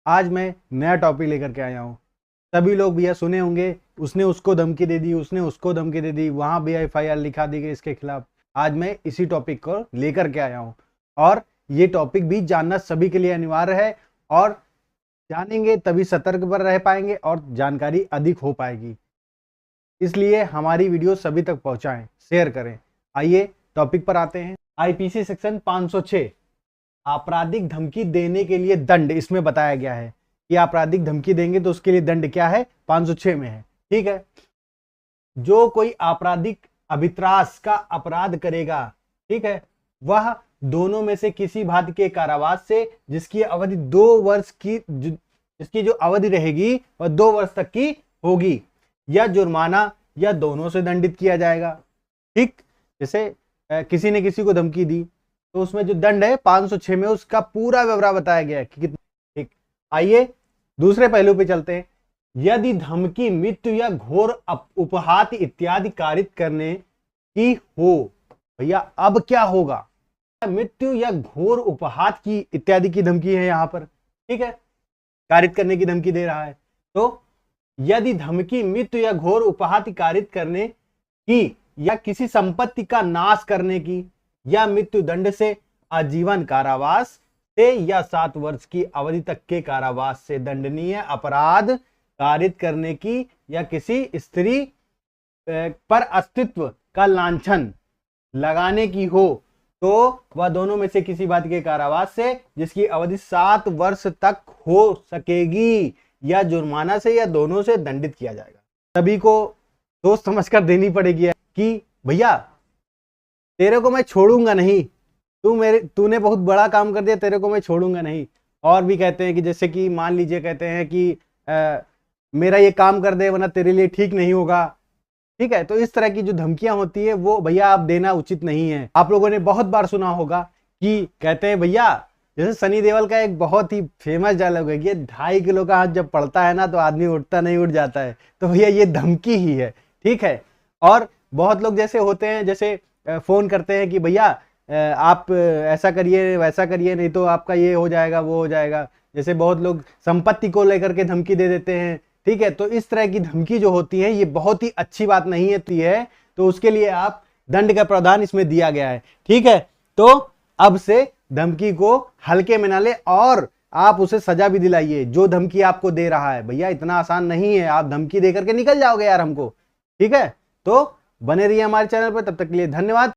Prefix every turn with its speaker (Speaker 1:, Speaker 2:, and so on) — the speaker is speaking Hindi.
Speaker 1: आज मैं नया टॉपिक लेकर के आया हूँ। सभी लोग भैया सुने होंगे, उसने उसको धमकी दे दी, उसने उसको धमकी दे दी, वहां भी FIR लिखा दी गई इसके खिलाफ। आज मैं इसी टॉपिक को लेकर के आया हूँ और ये टॉपिक भी जानना सभी के लिए अनिवार्य है और जानेंगे तभी सतर्क पर रह पाएंगे और जानकारी अधिक हो पाएगी। इसलिए हमारी वीडियो सभी तक पहुंचाएं, शेयर करें। आइए टॉपिक पर आते हैं। IPC सेक्शन 506 आपराधिक धमकी देने के लिए दंड, इसमें बताया गया है कि आपराधिक धमकी देंगे तो उसके लिए दंड क्या है, 506 में है। ठीक है, जो कोई आपराधिक अभित्रास का अपराध करेगा, ठीक है, वह दोनों में से किसी भांति के कारावास से जिसकी अवधि 2 वर्ष की जिसकी जो अवधि रहेगी वह 2 वर्ष तक की होगी, या जुर्माना या दोनों से दंडित किया जाएगा। ठीक, जैसे किसी ने किसी को धमकी दी तो उसमें जो दंड है 506 में उसका पूरा व्यवहार बताया गया है कि कितना। ठीक, आइए दूसरे पहलू पे चलते हैं। यदि धमकी मृत्यु या घोर उपहात इत्यादि कारित करने की हो, भैया अब क्या होगा, मृत्यु या घोर उपहात की इत्यादि की धमकी है यहां पर, ठीक है, कारित करने की धमकी दे रहा है। तो यदि धमकी मृत्यु या घोर उपहात कारित करने की या किसी संपत्ति का नाश करने की या मृत्यु दंड से आजीवन कारावास से या 7 वर्ष की अवधि तक के कारावास से दंडनीय अपराध कारित करने की या किसी स्त्री पर अस्तित्व का लांछन लगाने की हो तो वह दोनों में से किसी बात के कारावास से जिसकी अवधि 7 वर्ष तक हो सकेगी या जुर्माना से या दोनों से दंडित किया जाएगा। सभी को सोच समझकर देनी पड़ेगी कि भैया तेरे को मैं छोड़ूंगा नहीं, तूने बहुत बड़ा काम कर दिया, तेरे को मैं छोड़ूंगा नहीं। और भी कहते हैं कि जैसे कि मान लीजिए कहते हैं कि मेरा ये काम कर दे वरना तेरे लिए ठीक नहीं होगा। ठीक है, तो इस तरह की जो धमकियां होती है वो भैया आप देना उचित नहीं है। आप लोगों ने बहुत बार सुना होगा कि कहते हैं भैया, जैसे सनी देओल का एक बहुत ही फेमस डायलॉग है कि 2.5 किलो का हाथ जब पड़ता है ना तो आदमी उठता नहीं उठ जाता है। तो भैया ये धमकी ही है। ठीक है, और बहुत लोग जैसे होते हैं, जैसे फोन करते हैं कि भैया आप ऐसा करिए वैसा करिए नहीं तो आपका ये हो जाएगा वो हो जाएगा। जैसे बहुत लोग संपत्ति को लेकर के धमकी दे देते हैं। ठीक है, तो इस तरह की धमकी जो होती है ये बहुत ही अच्छी बात नहीं है, तो उसके लिए आप दंड का प्रावधान इसमें दिया गया है। ठीक है, तो अब से धमकी को हल्के में ना ले और आप उसे सजा भी दिलाइए जो धमकी आपको दे रहा है। भैया इतना आसान नहीं है, आप धमकी देकर के निकल जाओगे यार हमको। ठीक है, तो बने रहिए हमारे चैनल पर, तब तक के लिए धन्यवाद।